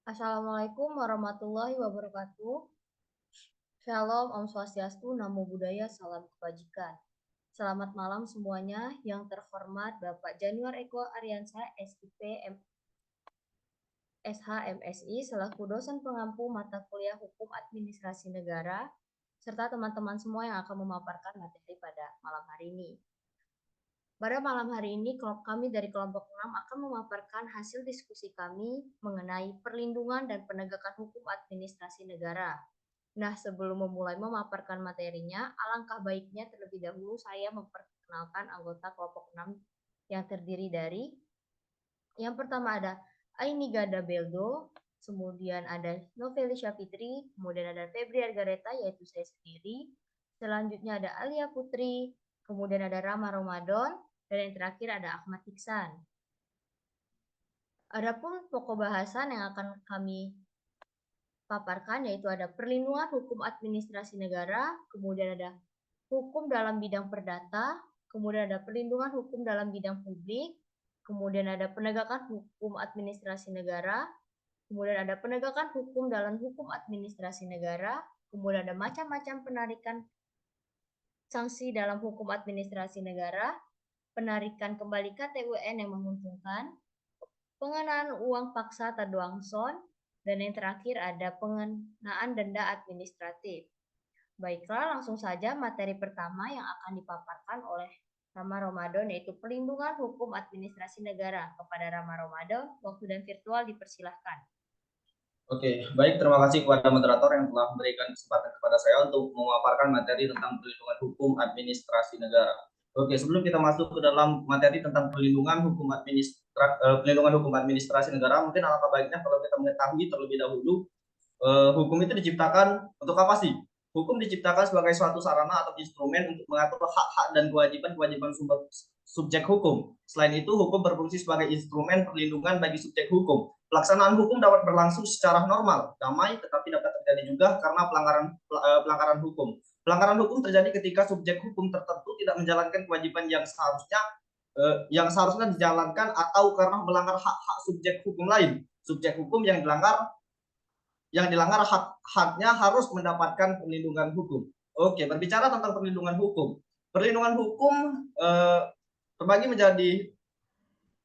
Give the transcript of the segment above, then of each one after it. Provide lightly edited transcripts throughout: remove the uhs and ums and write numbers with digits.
Assalamualaikum warahmatullahi wabarakatuh. Shalom, Om Swastiastu, Namo Buddhaya, Salam Kebajikan. Selamat malam semuanya. Yang terhormat Bapak Januar Eko Aryansa, SIP, SHMSI, selaku dosen pengampu mata kuliah Hukum Administrasi Negara, serta teman-teman semua yang akan memaparkan materi pada malam hari ini. Pada malam hari ini, kami dari kelompok 6 akan memaparkan hasil diskusi kami mengenai perlindungan dan penegakan hukum administrasi negara. Nah, sebelum memulai memaparkan materinya, alangkah baiknya terlebih dahulu saya memperkenalkan anggota kelompok 6 yang terdiri dari yang pertama ada Aini Gada Beldo, kemudian ada Novelisha Fitri, kemudian ada Febri Argareta yaitu saya sendiri, selanjutnya ada Alia Putri, kemudian ada Rama Ramadan, dan yang terakhir ada Ahmad Iksan. Adapun pokok bahasan yang akan kami paparkan yaitu ada perlindungan hukum administrasi negara, kemudian ada hukum dalam bidang perdata, kemudian ada perlindungan hukum dalam bidang publik, kemudian ada penegakan hukum administrasi negara, kemudian ada penegakan hukum dalam hukum administrasi negara, kemudian ada macam-macam penarikan sanksi dalam hukum administrasi negara, penarikan kembali KTUN yang menguntungkan, pengenaan uang paksa atau duangson, dan yang terakhir ada pengenaan denda administratif. Baiklah, langsung saja materi pertama yang akan dipaparkan oleh Rama Ramadan yaitu perlindungan hukum administrasi negara. Kepada Rama Ramadan, waktu dan virtual dipersilahkan. Oke, baik. Terima kasih kepada moderator yang telah memberikan kesempatan kepada saya untuk memaparkan materi tentang perlindungan hukum administrasi negara. Oke, sebelum kita masuk ke dalam materi tentang perlindungan hukum administrasi negara, mungkin alangkah baiknya kalau kita mengetahui terlebih dahulu hukum itu diciptakan untuk apa sih? Hukum diciptakan sebagai suatu sarana atau instrumen untuk mengatur hak-hak dan kewajiban subjek hukum. Selain itu, hukum berfungsi sebagai instrumen perlindungan bagi subjek hukum. Pelaksanaan hukum dapat berlangsung secara normal, damai, tetapi dapat terjadi juga karena pelanggaran hukum. Pelanggaran hukum terjadi ketika subjek hukum tertentu tidak menjalankan kewajiban yang seharusnya dijalankan atau karena melanggar hak-hak subjek hukum lain. Subjek hukum yang dilanggar hak-haknya harus mendapatkan perlindungan hukum. Oke, berbicara tentang perlindungan hukum. Perlindungan hukum terbagi menjadi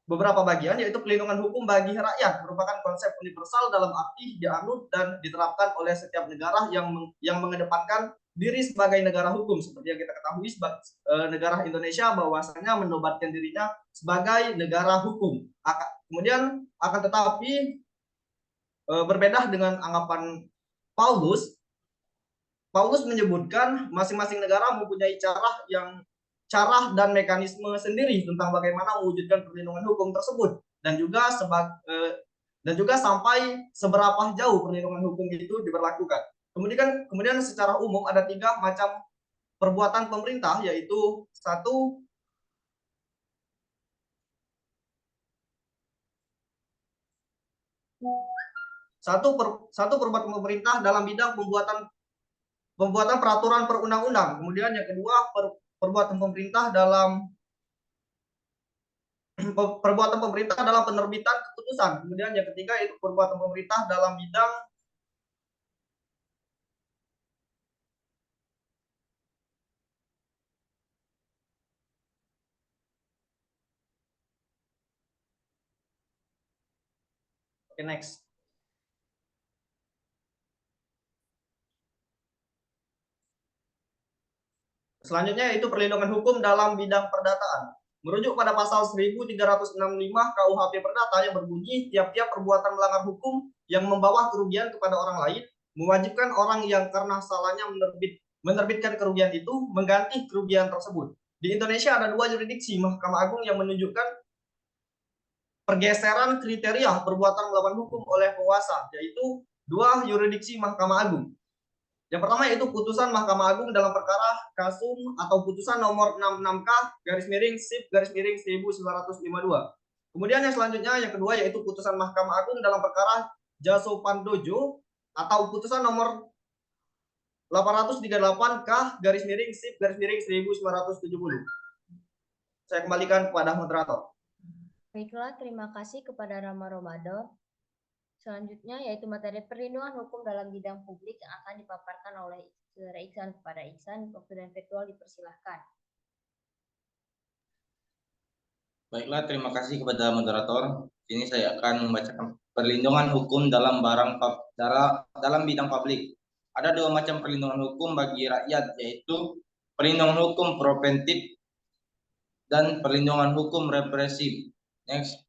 beberapa bagian, yaitu perlindungan hukum bagi rakyat merupakan konsep universal dalam arti dianut dan diterapkan oleh setiap negara yang mengedepankan diri sebagai negara hukum. Seperti yang kita ketahui, negara Indonesia bahwasanya menobatkan dirinya sebagai negara hukum. Kemudian akan tetapi berbeda dengan anggapan Paulus menyebutkan masing-masing negara mempunyai cara dan mekanisme sendiri tentang bagaimana mewujudkan perlindungan hukum tersebut, dan juga sampai seberapa jauh perlindungan hukum itu diberlakukan. Kemudian secara umum ada 3 macam perbuatan pemerintah, yaitu satu perbuatan pemerintah dalam bidang pembuatan peraturan perundang-undang. Kemudian yang kedua, perbuatan pemerintah dalam penerbitan keputusan. Kemudian yang ketiga itu perbuatan pemerintah dalam bidang next. Selanjutnya yaitu perlindungan hukum dalam bidang perdataan. Merujuk pada pasal 1365 KUHP Perdata yang berbunyi, tiap-tiap perbuatan melanggar hukum yang membawa kerugian kepada orang lain mewajibkan orang yang karena salahnya menerbitkan kerugian itu mengganti kerugian tersebut. Di Indonesia ada 2 yurisdiksi Mahkamah Agung yang menunjukkan pergeseran kriteria perbuatan melawan hukum oleh penguasa, yaitu 2 yurisdiksi Mahkamah Agung. Yang pertama yaitu putusan Mahkamah Agung dalam perkara Kasum atau putusan nomor 66K/SIP/1952. Kemudian yang selanjutnya yang kedua yaitu putusan Mahkamah Agung dalam perkara Jaso Pandojo atau putusan nomor 838K/SIP/1970. Saya kembalikan kepada moderator. Baiklah, terima kasih kepada Rama Ramadan. Selanjutnya yaitu materi perlindungan hukum dalam bidang publik yang akan dipaparkan oleh Saudara Iksan. Kepada Iksan, waktu dan virtual dipersilahkan. Baiklah, terima kasih kepada moderator. Ini saya akan membacakan perlindungan hukum dalam dalam bidang publik. Ada dua macam perlindungan hukum bagi rakyat, yaitu perlindungan hukum preventif dan perlindungan hukum represif. Next.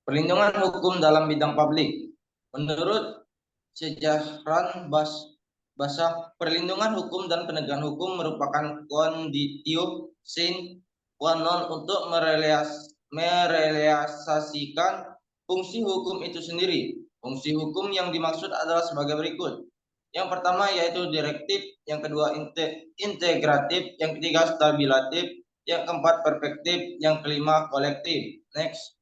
Perlindungan hukum dalam bidang publik. Menurut Sejahran Basah, perlindungan hukum dan penegakan hukum merupakan conditio sine qua non untuk merealisasikan fungsi hukum itu sendiri. Fungsi hukum yang dimaksud adalah sebagai berikut. Yang pertama yaitu direktif, yang kedua integratif, yang ketiga stabilatif, yang keempat perspektif, yang kelima kolektif. Next.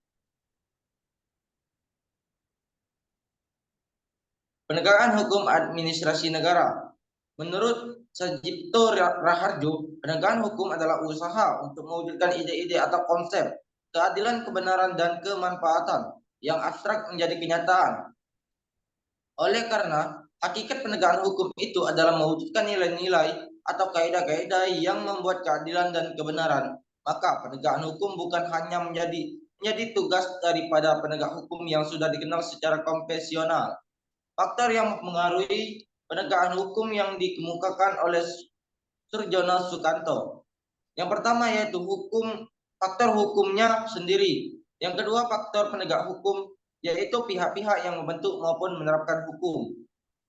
Penegakan hukum administrasi negara. Menurut Sajipto Raharjo, penegakan hukum adalah usaha untuk mewujudkan ide-ide atau konsep keadilan, kebenaran, dan kemanfaatan yang abstrak menjadi kenyataan. Oleh karena hakikat penegakan hukum itu adalah mewujudkan nilai-nilai atau kaidah-kaidah yang membuat keadilan dan kebenaran, maka penegakan hukum bukan hanya menjadi tugas daripada penegak hukum yang sudah dikenal secara konvensional. Faktor yang mengaruhi penegakan hukum yang dikemukakan oleh Surjono Sukanto. Yang pertama yaitu faktor hukumnya sendiri. Yang kedua faktor penegak hukum, yaitu pihak-pihak yang membentuk maupun menerapkan hukum.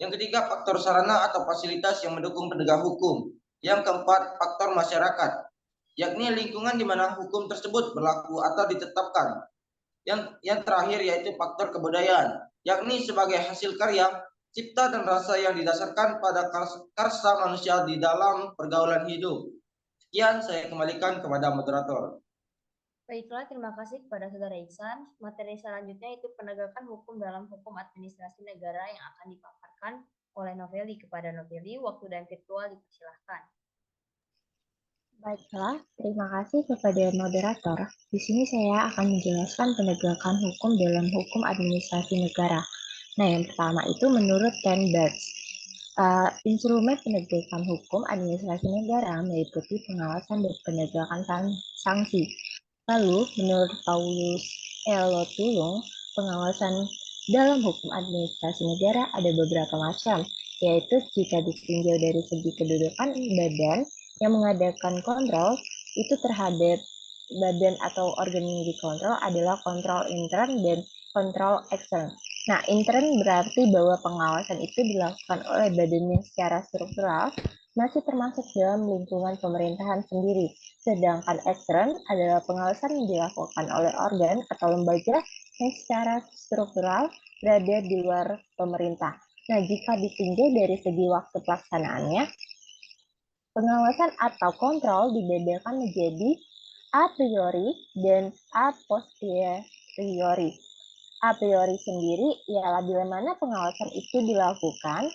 Yang ketiga faktor sarana atau fasilitas yang mendukung penegak hukum. Yang keempat faktor masyarakat, yakni lingkungan di mana hukum tersebut berlaku atau ditetapkan. Yang terakhir yaitu faktor kebudayaan, yakni sebagai hasil karya, cipta dan rasa yang didasarkan pada karsa manusia di dalam pergaulan hidup. Sekian, saya kembalikan kepada moderator. Baiklah, terima kasih kepada Saudara Iksan. Materi selanjutnya itu penegakan hukum dalam hukum administrasi negara yang akan dipaparkan oleh Noveli. Kepada Noveli, waktu dan virtual dipersilahkan. Baiklah, terima kasih kepada moderator. Di sini saya akan menjelaskan penegakan hukum dalam hukum administrasi negara. Nah, yang pertama itu menurut Ken Barnes, instrumen penegakan hukum administrasi negara meliputi pengawasan dan penegakan sanksi. Lalu, menurut Paulus Elo Tulung, pengawasan dalam hukum administrasi negara ada beberapa macam, yaitu jika ditinjau dari segi kedudukan badan yang mengadakan kontrol itu terhadap badan atau organ yang dikontrol adalah kontrol intern dan kontrol ekstern. Nah, intern berarti bahwa pengawasan itu dilakukan oleh badannya secara struktural, masih termasuk dalam lingkungan pemerintahan sendiri. Sedangkan ekstern adalah pengawasan yang dilakukan oleh organ atau lembaga yang secara struktural berada di luar pemerintah. Nah, jika ditinjau dari segi waktu pelaksanaannya, pengawasan atau kontrol dibedakan menjadi a priori dan a posteriori. A priori sendiri ialah bila mana pengawasan itu dilakukan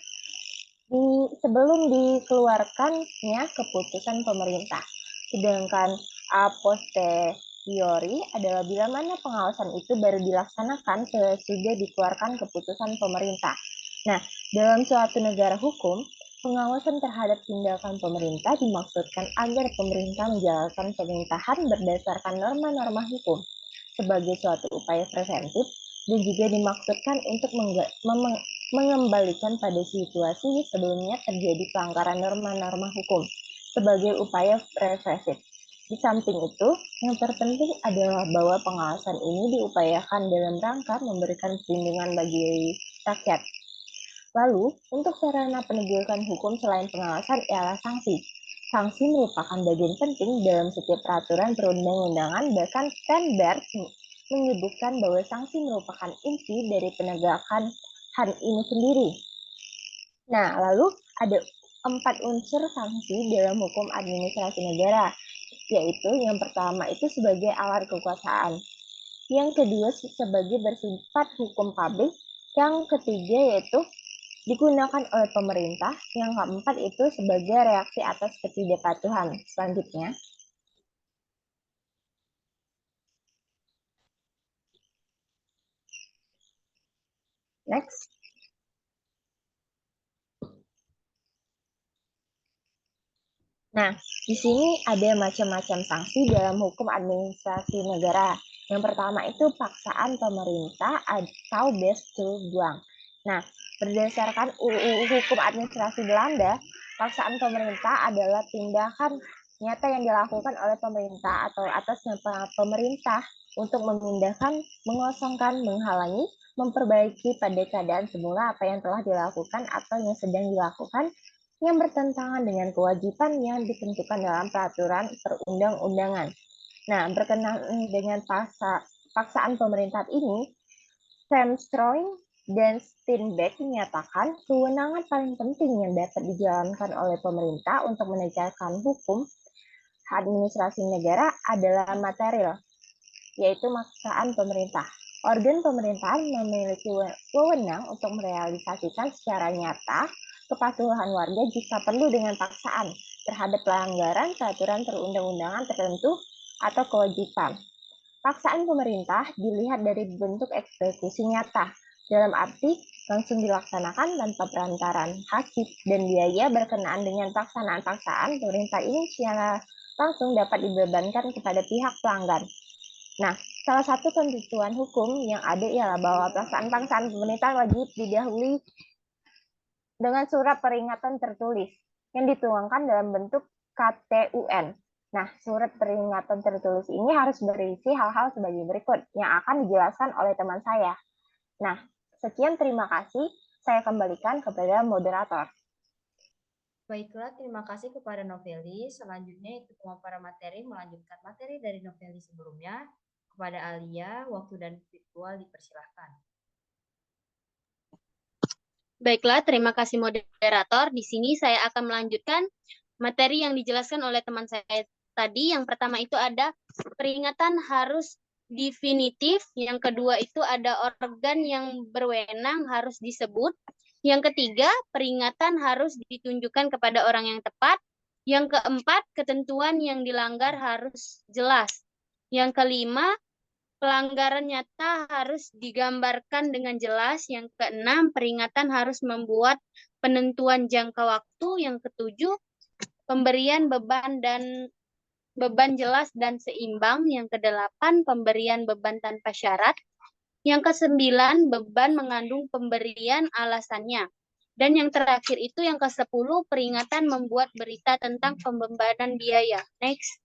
sebelum dikeluarkannya keputusan pemerintah. Sedangkan a posteriori adalah bila mana pengawasan itu baru dilaksanakan sesudah dikeluarkan keputusan pemerintah. Nah, dalam suatu negara hukum, pengawasan terhadap tindakan pemerintah dimaksudkan agar pemerintah menjalankan pemerintahan berdasarkan norma-norma hukum sebagai suatu upaya preventif dan juga dimaksudkan untuk mengembalikan pada situasi sebelumnya terjadi pelanggaran norma-norma hukum sebagai upaya represif. Di samping itu, yang terpenting adalah bahwa pengawasan ini diupayakan dalam rangka memberikan perlindungan bagi rakyat. Lalu, untuk sarana penegakan hukum selain pengawasan ialah sanksi. Sanksi merupakan bagian penting dalam setiap peraturan perundang-undangan, bahkan Ken Barnes menyebutkan bahwa sanksi merupakan inti dari penegakan HAM ini sendiri. Nah, lalu ada 4 unsur sanksi dalam hukum administrasi negara, yaitu yang pertama itu sebagai alat kekuasaan, yang kedua sebagai bersifat hukum publik, yang ketiga yaitu digunakan oleh pemerintah, yang keempat itu sebagai reaksi atas ketidakpatuhan. Selanjutnya, Next. Nah, di sini ada macam-macam sanksi dalam hukum administrasi negara. Yang pertama itu paksaan pemerintah atau bestuurregang. Nah, berdasarkan UU Hukum Administrasi Belanda, paksaan pemerintah adalah tindakan nyata yang dilakukan oleh pemerintah atau atas nama pemerintah untuk memindahkan, mengosongkan, menghalangi, memperbaiki pada keadaan semula apa yang telah dilakukan atau yang sedang dilakukan yang bertentangan dengan kewajiban yang ditentukan dalam peraturan perundang-undangan. Nah, berkenaan dengan paksaan pemerintah ini, Armstrong dan Steinbeck menyatakan kewenangan paling penting yang dapat dijalankan oleh pemerintah untuk menegakkan hukum administrasi negara adalah material, yaitu paksaan pemerintah. Organ pemerintahan memiliki wewenang untuk merealisasikan secara nyata kepatuhan warga jika perlu dengan paksaan terhadap pelanggaran peraturan perundang-undangan tertentu atau kewajiban. Paksaan pemerintah dilihat dari bentuk eksekusi nyata, dalam arti langsung dilaksanakan tanpa perantaran hakim dan biaya berkenaan dengan paksaan pemerintah ini secara langsung dapat dibebankan kepada pihak pelanggan. Nah, salah satu ketentuan hukum yang ada ialah bahwa paksaan pemerintah wajib didahului dengan surat peringatan tertulis yang dituangkan dalam bentuk KTUN. Nah, surat peringatan tertulis ini harus berisi hal-hal sebagai berikut yang akan dijelaskan oleh teman saya. Nah, sekian terima kasih. Saya kembalikan kepada moderator. Baiklah, terima kasih kepada Noveli. Selanjutnya itu pemaparan materi melanjutkan materi dari Noveli sebelumnya. Kepada Alia, waktu dan virtual dipersilahkan. Baiklah, terima kasih moderator. Di sini saya akan melanjutkan materi yang dijelaskan oleh teman saya tadi. Yang pertama itu ada peringatan harus definitif. Yang kedua itu ada organ yang berwenang harus disebut. Yang ketiga, peringatan harus ditunjukkan kepada orang yang tepat. Yang keempat, ketentuan yang dilanggar harus jelas. Yang kelima, pelanggaran nyata harus digambarkan dengan jelas. Yang keenam, peringatan harus membuat penentuan jangka waktu. Yang ketujuh, pemberian beban jelas dan seimbang. Yang kedelapan, pemberian beban tanpa syarat. Yang kesembilan, beban mengandung pemberian alasannya. Dan yang terakhir itu yang ke-10, peringatan membuat berita tentang pembebanan biaya. Next.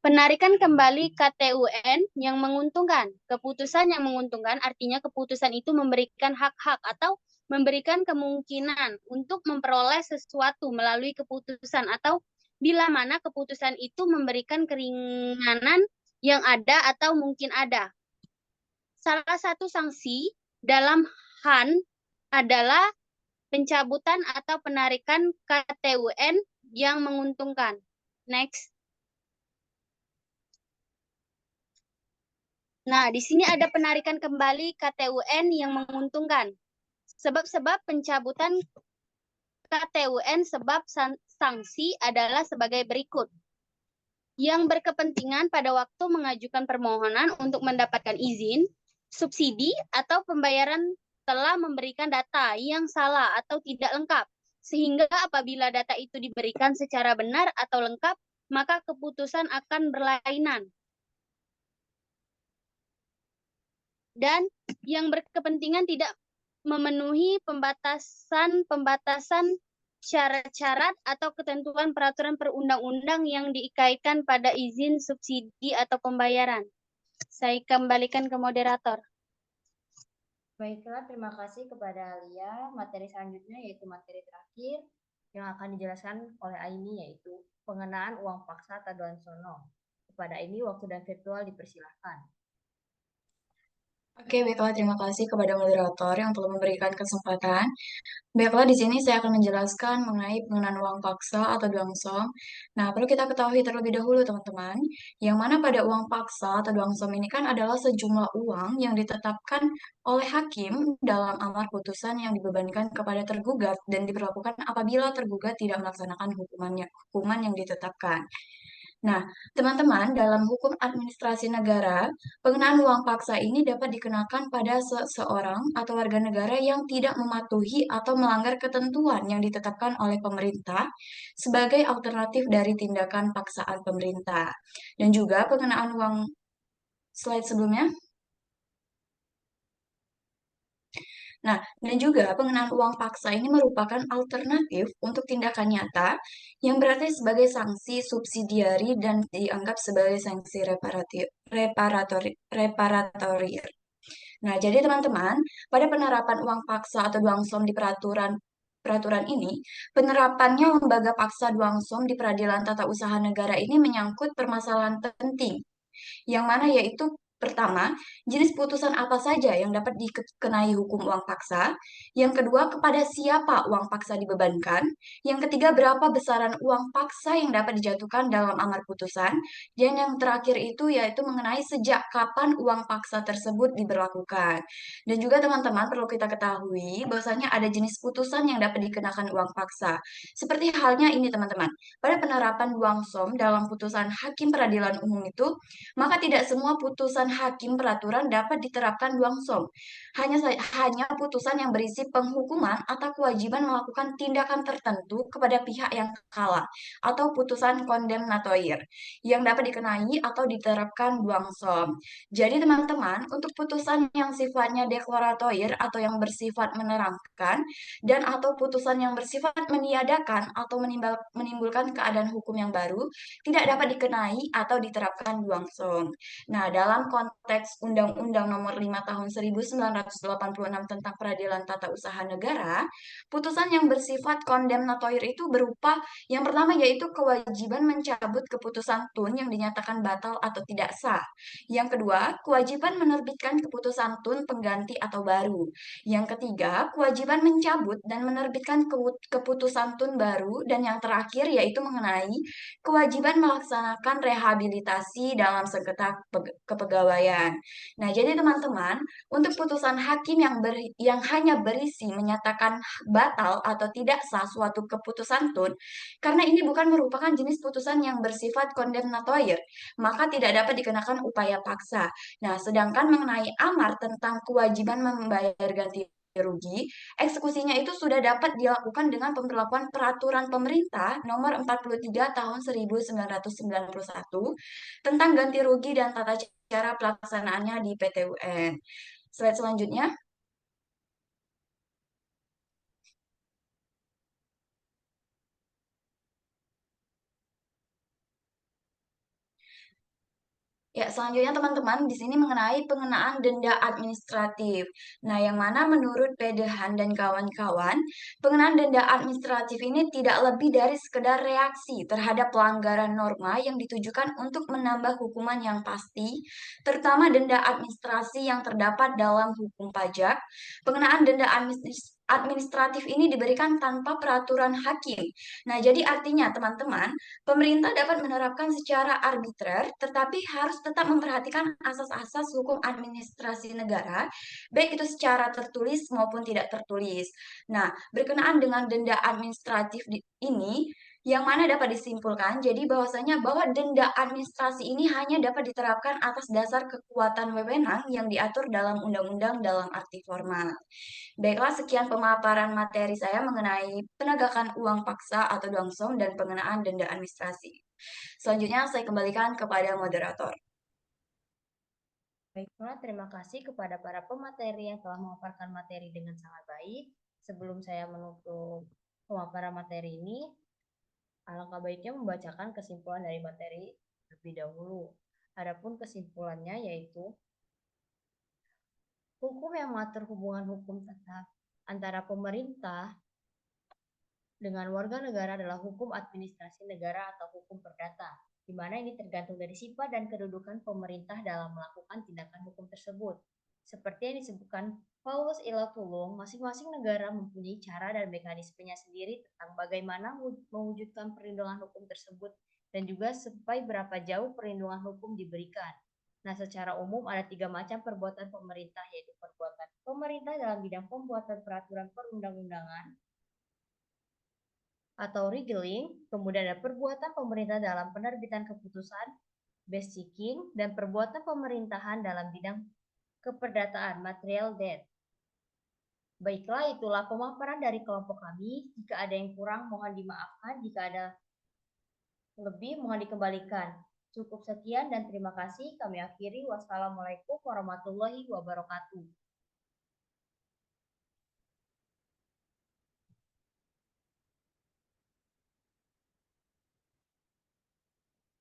Penarikan kembali KTUN yang menguntungkan. Keputusan yang menguntungkan artinya keputusan itu memberikan hak-hak atau memberikan kemungkinan untuk memperoleh sesuatu melalui keputusan atau bila mana keputusan itu memberikan keringanan yang ada atau mungkin ada. Salah satu sanksi dalam HAN adalah pencabutan atau penarikan KTUN yang menguntungkan. Next. Nah, di sini ada penarikan kembali KTUN yang menguntungkan. Sebab-sebab pencabutan KTUN sebab sanksi adalah sebagai berikut. Yang berkepentingan pada waktu mengajukan permohonan untuk mendapatkan izin, subsidi, atau pembayaran telah memberikan data yang salah atau tidak lengkap. Sehingga apabila data itu diberikan secara benar atau lengkap, maka keputusan akan berlainan. Dan yang berkepentingan tidak memenuhi pembatasan syarat-syarat atau ketentuan peraturan perundang-undang yang dikaitkan pada izin, subsidi, atau pembayaran. Saya kembalikan ke moderator. Baiklah, terima kasih kepada Alia. Materi selanjutnya yaitu materi terakhir yang akan dijelaskan oleh Aini, yaitu pengenaan uang paksa atau Dansono. Kepada Aini, waktu dan virtual dipersilahkan. Oke, baiklah, terima kasih kepada moderator yang telah memberikan kesempatan. Baiklah, di sini saya akan menjelaskan mengenai pengenaan uang paksa atau duangsong. Nah, perlu kita ketahui terlebih dahulu, teman-teman, yang mana pada uang paksa atau duangsong ini kan adalah sejumlah uang yang ditetapkan oleh hakim dalam amar putusan yang dibebankan kepada tergugat dan diberlakukan apabila tergugat tidak melaksanakan hukuman yang ditetapkan. Nah, teman-teman, dalam hukum administrasi negara, pengenaan uang paksa ini dapat dikenakan pada seseorang atau warga negara yang tidak mematuhi atau melanggar ketentuan yang ditetapkan oleh pemerintah sebagai alternatif dari tindakan paksaan pemerintah. Dan juga pengenaan uang slide sebelumnya. Nah, dan juga pengenaan uang paksa ini merupakan alternatif untuk tindakan nyata yang berarti sebagai sanksi subsidiari dan dianggap sebagai sanksi reparatorir. Nah, jadi teman-teman, pada penerapan uang paksa atau duangsom di peraturan ini, penerapannya lembaga paksa duangsom di peradilan tata usaha negara ini menyangkut permasalahan penting yang mana yaitu pertama, jenis putusan apa saja yang dapat dikenai hukum uang paksa. Yang kedua, kepada siapa uang paksa dibebankan. Yang ketiga, berapa besaran uang paksa yang dapat dijatuhkan dalam amar putusan. Dan yang terakhir itu yaitu mengenai sejak kapan uang paksa tersebut diberlakukan. Dan juga teman-teman perlu kita ketahui bahwasanya ada jenis putusan yang dapat dikenakan uang paksa. Seperti halnya ini teman-teman, pada penerapan duangsom dalam putusan hakim peradilan umum itu, maka tidak semua putusan hakim peraturan dapat diterapkan duangsom. Hanya putusan yang berisi penghukuman atau kewajiban melakukan tindakan tertentu kepada pihak yang kalah atau putusan kondemnatoir yang dapat dikenai atau diterapkan duangsom. Jadi teman-teman, untuk putusan yang sifatnya deklaratoir atau yang bersifat menerangkan dan atau putusan yang bersifat meniadakan atau menimbulkan keadaan hukum yang baru tidak dapat dikenai atau diterapkan duangsom. Nah, dalam konteks Undang-Undang Nomor 5 Tahun 1986 tentang Peradilan Tata Usaha Negara, putusan yang bersifat kondemnatoir itu berupa yang pertama yaitu kewajiban mencabut keputusan tun yang dinyatakan batal atau tidak sah. Yang kedua, kewajiban menerbitkan keputusan tun pengganti atau baru. Yang ketiga, kewajiban mencabut dan menerbitkan keputusan tun baru. Dan yang terakhir yaitu mengenai kewajiban melaksanakan rehabilitasi dalam sengketa kepegawaian. Nah, jadi teman-teman, untuk putusan hakim yang hanya berisi menyatakan batal atau tidak sah suatu keputusan tun, karena ini bukan merupakan jenis putusan yang bersifat kondemnatoir, maka tidak dapat dikenakan upaya paksa. Nah, sedangkan mengenai amar tentang kewajiban membayar ganti rugi, eksekusinya itu sudah dapat dilakukan dengan pemberlakuan peraturan pemerintah nomor 43 tahun 1991 tentang ganti rugi dan tata cara pelaksanaannya di PT UN. Slide selanjutnya. Ya, selanjutnya teman-teman di sini mengenai pengenaan denda administratif. Nah, yang mana menurut Pedehan dan kawan-kawan, pengenaan denda administratif ini tidak lebih dari sekedar reaksi terhadap pelanggaran norma yang ditujukan untuk menambah hukuman yang pasti, terutama denda administrasi yang terdapat dalam hukum pajak. Pengenaan denda administratif ini diberikan tanpa peraturan hakim. Nah, jadi artinya teman-teman, pemerintah dapat menerapkan secara arbitrer, tetapi harus tetap memperhatikan asas-asas hukum administrasi negara, baik itu secara tertulis maupun tidak tertulis. Nah, berkenaan dengan denda administratif ini, yang mana dapat disimpulkan, jadi bahwasanya bahwa denda administrasi ini hanya dapat diterapkan atas dasar kekuatan wewenang yang diatur dalam undang-undang dalam arti formal. Baiklah, sekian pemaparan materi saya mengenai penegakan uang paksa atau duangsom dan pengenaan denda administrasi. Selanjutnya saya kembalikan kepada moderator. Baiklah, terima kasih kepada para pemateri yang telah memaparkan materi dengan sangat baik. Sebelum saya menutup pemaparan materi ini, alangkah baiknya membacakan kesimpulan dari materi terlebih dahulu. Adapun kesimpulannya yaitu hukum yang mengatur hubungan hukum tetap antara pemerintah dengan warga negara adalah hukum administrasi negara atau hukum perdata, di mana ini tergantung dari sifat dan kedudukan pemerintah dalam melakukan tindakan hukum tersebut. Seperti yang disebutkan Paulus Ilatulung, masing-masing negara mempunyai cara dan mekanismenya sendiri tentang bagaimana mewujudkan perlindungan hukum tersebut dan juga sampai berapa jauh perlindungan hukum diberikan. Nah, secara umum ada 3 macam perbuatan pemerintah, yaitu perbuatan pemerintah dalam bidang pembuatan peraturan perundang-undangan, atau regaling, kemudian ada perbuatan pemerintah dalam penerbitan keputusan, base seeking, dan perbuatan pemerintahan dalam bidang keperdataan, material debt. Baiklah, itulah pemaparan dari kelompok kami. Jika ada yang kurang, mohon dimaafkan. Jika ada lebih, mohon dikembalikan. Cukup sekian dan terima kasih. Kami akhiri. Wassalamualaikum warahmatullahi wabarakatuh.